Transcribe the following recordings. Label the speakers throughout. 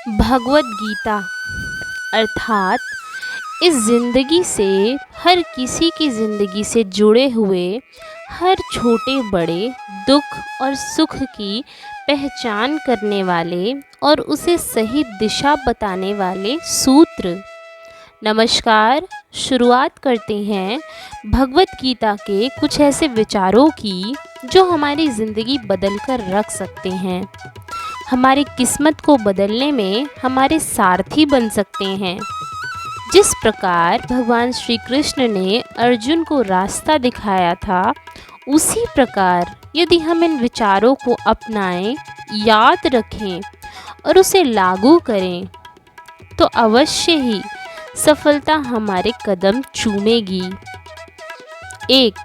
Speaker 1: भगवत गीता अर्थात इस ज़िंदगी से, हर किसी की ज़िंदगी से जुड़े हुए हर छोटे बड़े दुख और सुख की पहचान करने वाले और उसे सही दिशा बताने वाले सूत्र। नमस्कार। शुरुआत करते हैं भगवत गीता के कुछ ऐसे विचारों की जो हमारी ज़िंदगी बदल कर रख सकते हैं, हमारी किस्मत को बदलने में हमारे सारथी बन सकते हैं। जिस प्रकार भगवान श्री कृष्ण ने अर्जुन को रास्ता दिखाया था, उसी प्रकार यदि हम इन विचारों को अपनाएं, याद रखें और उसे लागू करें तो अवश्य ही सफलता हमारे कदम चूमेगी। 1.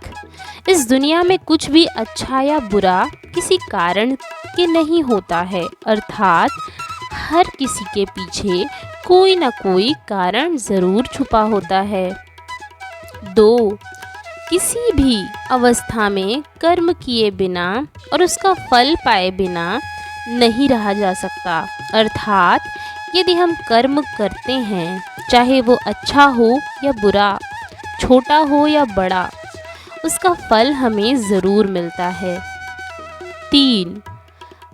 Speaker 1: इस दुनिया में कुछ भी अच्छा या बुरा किसी कारण के नहीं होता है, अर्थात हर किसी के पीछे कोई ना कोई कारण ज़रूर छुपा होता है। 2. किसी भी अवस्था में कर्म किए बिना और उसका फल पाए बिना नहीं रहा जा सकता, अर्थात यदि हम कर्म करते हैं, चाहे वो अच्छा हो या बुरा, छोटा हो या बड़ा, उसका फल हमें ज़रूर मिलता है। 3.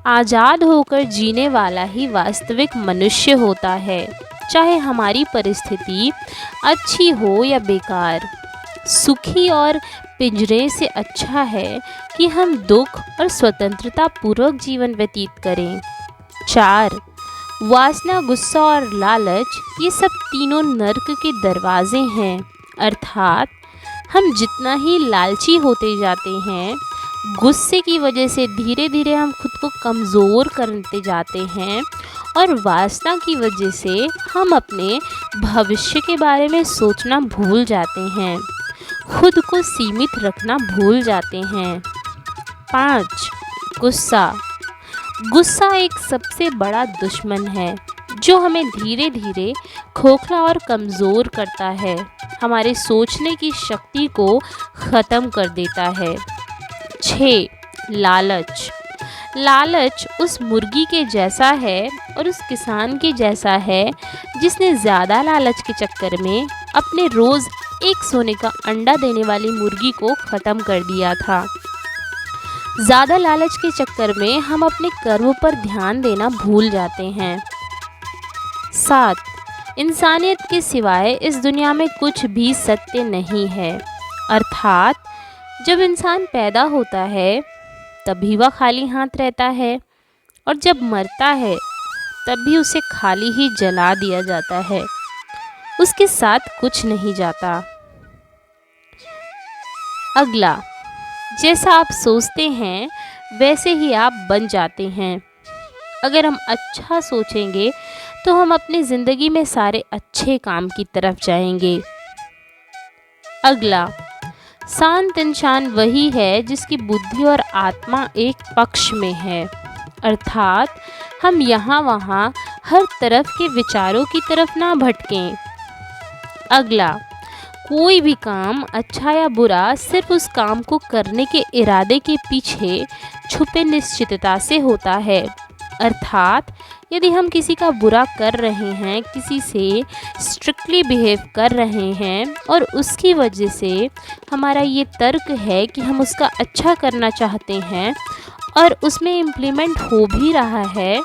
Speaker 1: आज़ाद होकर जीने वाला ही वास्तविक मनुष्य होता है, चाहे हमारी परिस्थिति अच्छी हो या बेकार। सुखी और पिंजरे से अच्छा है कि हम दुख और स्वतंत्रता पूर्वक जीवन व्यतीत करें। 4. वासना, गुस्सा और लालच ये सब तीनों नर्क के दरवाजे हैं, अर्थात हम जितना ही लालची होते जाते हैं, गुस्से की वजह से धीरे धीरे हम खुद को कमज़ोर करते जाते हैं और वासना की वजह से हम अपने भविष्य के बारे में सोचना भूल जाते हैं, खुद को सीमित रखना भूल जाते हैं। 5. गुस्सा एक सबसे बड़ा दुश्मन है जो हमें धीरे धीरे खोखला और कमज़ोर करता है, हमारे सोचने की शक्ति को ख़त्म कर देता है। 6. लालच उस मुर्गी के जैसा है और उस किसान के जैसा है जिसने ज़्यादा लालच के चक्कर में अपने रोज़ एक सोने का अंडा देने वाली मुर्गी को ख़त्म कर दिया था। ज़्यादा लालच के चक्कर में हम अपने कर्म पर ध्यान देना भूल जाते हैं। 7. इंसानियत के सिवाय इस दुनिया में कुछ भी सत्य नहीं है, अर्थात जब इंसान पैदा होता है तभी वह खाली हाथ रहता है और जब मरता है तब भी उसे खाली ही जला दिया जाता है, उसके साथ कुछ नहीं जाता। अगला, जैसा आप सोचते हैं वैसे ही आप बन जाते हैं। अगर हम अच्छा सोचेंगे तो हम अपनी ज़िंदगी में सारे अच्छे काम की तरफ जाएंगे। अगला, शांत इंसान वही है जिसकी बुद्धि और आत्मा एक पक्ष में है, अर्थात हम यहाँ वहाँ हर तरफ के विचारों की तरफ ना भटकें। अगला, कोई भी काम अच्छा या बुरा सिर्फ उस काम को करने के इरादे के पीछे छुपे निश्चितता से होता है, अर्थात यदि हम किसी का बुरा कर रहे हैं, किसी से स्ट्रिक्टली बिहेव कर रहे हैं और उसकी वजह से हमारा ये तर्क है कि हम उसका अच्छा करना चाहते हैं और उसमें इम्प्लीमेंट हो भी रहा है,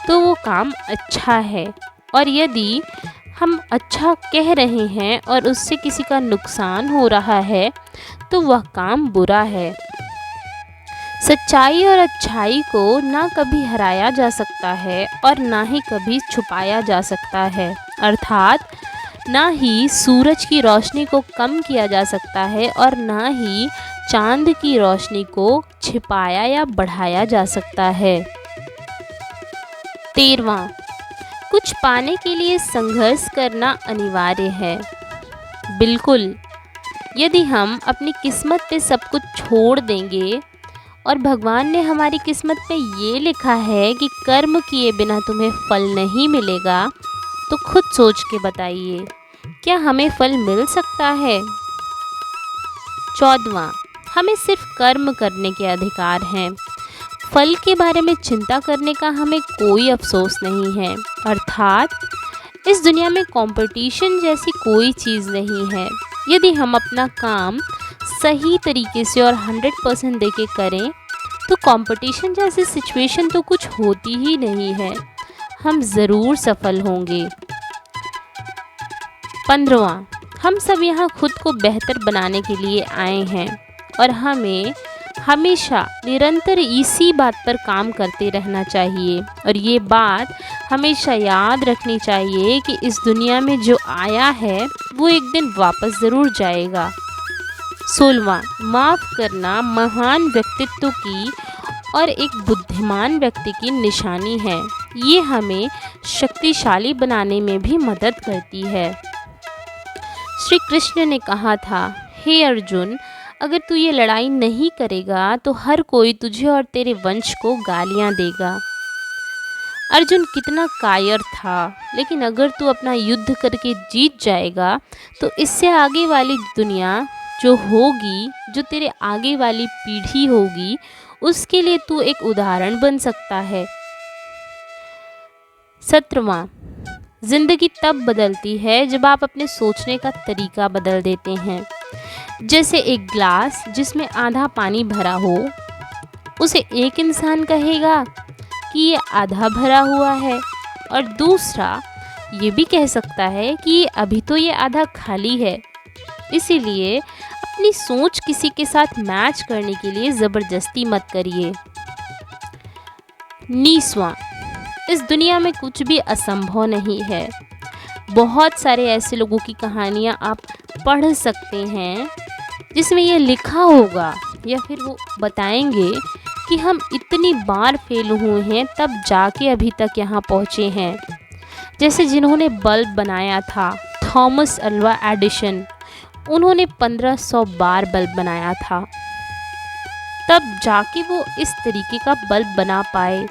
Speaker 1: तो वो काम अच्छा है। और यदि हम अच्छा कह रहे हैं और उससे किसी का नुकसान हो रहा है, तो वह काम बुरा है। सच्चाई और अच्छाई को ना कभी हराया जा सकता है और ना ही कभी छुपाया जा सकता है, अर्थात ना ही सूरज की रोशनी को कम किया जा सकता है और ना ही चांद की रोशनी को छिपाया या बढ़ाया जा सकता है। 13वां, कुछ पाने के लिए संघर्ष करना अनिवार्य है। बिल्कुल, यदि हम अपनी किस्मत पे सब कुछ छोड़ देंगे और भगवान ने हमारी किस्मत में ये लिखा है कि कर्म किए बिना तुम्हें फल नहीं मिलेगा, तो खुद सोच के बताइए, क्या हमें फल मिल सकता है? 14वां, हमें सिर्फ कर्म करने के अधिकार हैं, फल के बारे में चिंता करने का हमें कोई अफसोस नहीं है। अर्थात इस दुनिया में कंपटीशन जैसी कोई चीज़ नहीं है। यदि हम अपना काम सही तरीके से और 100% देके करें तो कंपटीशन जैसी सिचुएशन तो कुछ होती ही नहीं है। हम ज़रूर सफल होंगे। 15वां, हम सब यहाँ खुद को बेहतर बनाने के लिए आए हैं और हमें हमेशा निरंतर इसी बात पर काम करते रहना चाहिए और ये बात हमेशा याद रखनी चाहिए कि इस दुनिया में जो आया है वो एक दिन वापस ज़रूर जाएगा। 16वां, माफ़ करना महान व्यक्तित्व की और एक बुद्धिमान व्यक्ति की निशानी है। ये हमें शक्तिशाली बनाने में भी मदद करती है। श्री कृष्ण ने कहा था, हे अर्जुन, अगर तू ये लड़ाई नहीं करेगा तो हर कोई तुझे और तेरे वंश को गालियाँ देगा। अर्जुन कितना कायर था, लेकिन अगर तू अपना युद्ध करके जीत जाएगा तो इससे आगे वाली दुनिया जो होगी, जो तेरे आगे वाली पीढ़ी होगी, उसके लिए तू एक उदाहरण बन सकता है। 17वां, ज़िंदगी तब बदलती है जब आप अपने सोचने का तरीका बदल देते हैं। जैसे एक ग्लास जिसमें आधा पानी भरा हो, उसे एक इंसान कहेगा कि ये आधा भरा हुआ है और दूसरा ये भी कह सकता है कि अभी तो ये आधा खाली है। इसीलिए अपनी सोच किसी के साथ मैच करने के लिए ज़बरदस्ती मत करिए। 19वां, इस दुनिया में कुछ भी असंभव नहीं है। बहुत सारे ऐसे लोगों की कहानियाँ आप पढ़ सकते हैं जिसमें ये लिखा होगा या फिर वो बताएंगे कि हम इतनी बार फेल हुए हैं तब जाके अभी तक यहाँ पहुँचे हैं। जैसे जिन्होंने बल्ब बनाया था, थॉमस अल्वा एडिसन, उन्होंने 1500 बार बल्ब बनाया था, तब जाके वो इस तरीके का बल्ब बना पाए।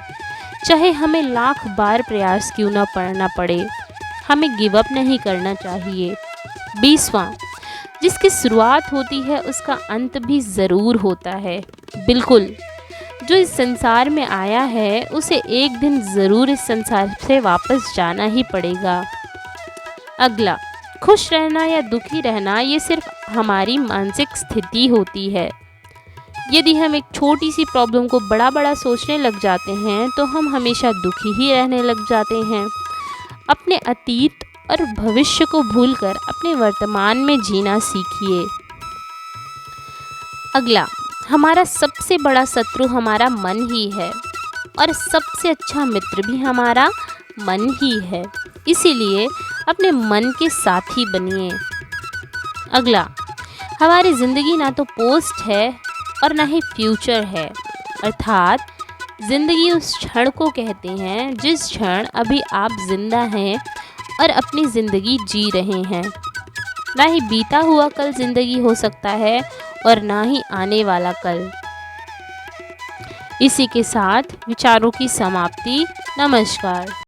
Speaker 1: चाहे हमें लाख बार प्रयास क्यों ना करना पड़े, हमें गिव अप नहीं करना चाहिए। 20वां, जिसकी शुरुआत होती है उसका अंत भी ज़रूर होता है। बिल्कुल, जो इस संसार में आया है उसे एक दिन ज़रूर इस संसार से वापस जाना ही पड़ेगा। अगला, खुश रहना या दुखी रहना ये सिर्फ हमारी मानसिक स्थिति होती है। यदि हम एक छोटी सी प्रॉब्लम को बड़ा बड़ा सोचने लग जाते हैं तो हम हमेशा दुखी ही रहने लग जाते हैं। अपने अतीत और भविष्य को भूलकर अपने वर्तमान में जीना सीखिए। अगला, हमारा सबसे बड़ा शत्रु हमारा मन ही है और सबसे अच्छा मित्र भी हमारा मन ही है। इसीलिए अपने मन के साथी बनिए। अगला, हमारी ज़िंदगी ना तो पोस्ट है और ना ही फ्यूचर है। अर्थात ज़िंदगी उस क्षण को कहते हैं जिस क्षण अभी आप जिंदा हैं और अपनी ज़िंदगी जी रहे हैं। ना ही बीता हुआ कल ज़िंदगी हो सकता है और ना ही आने वाला कल। इसी के साथ विचारों की समाप्ति। नमस्कार।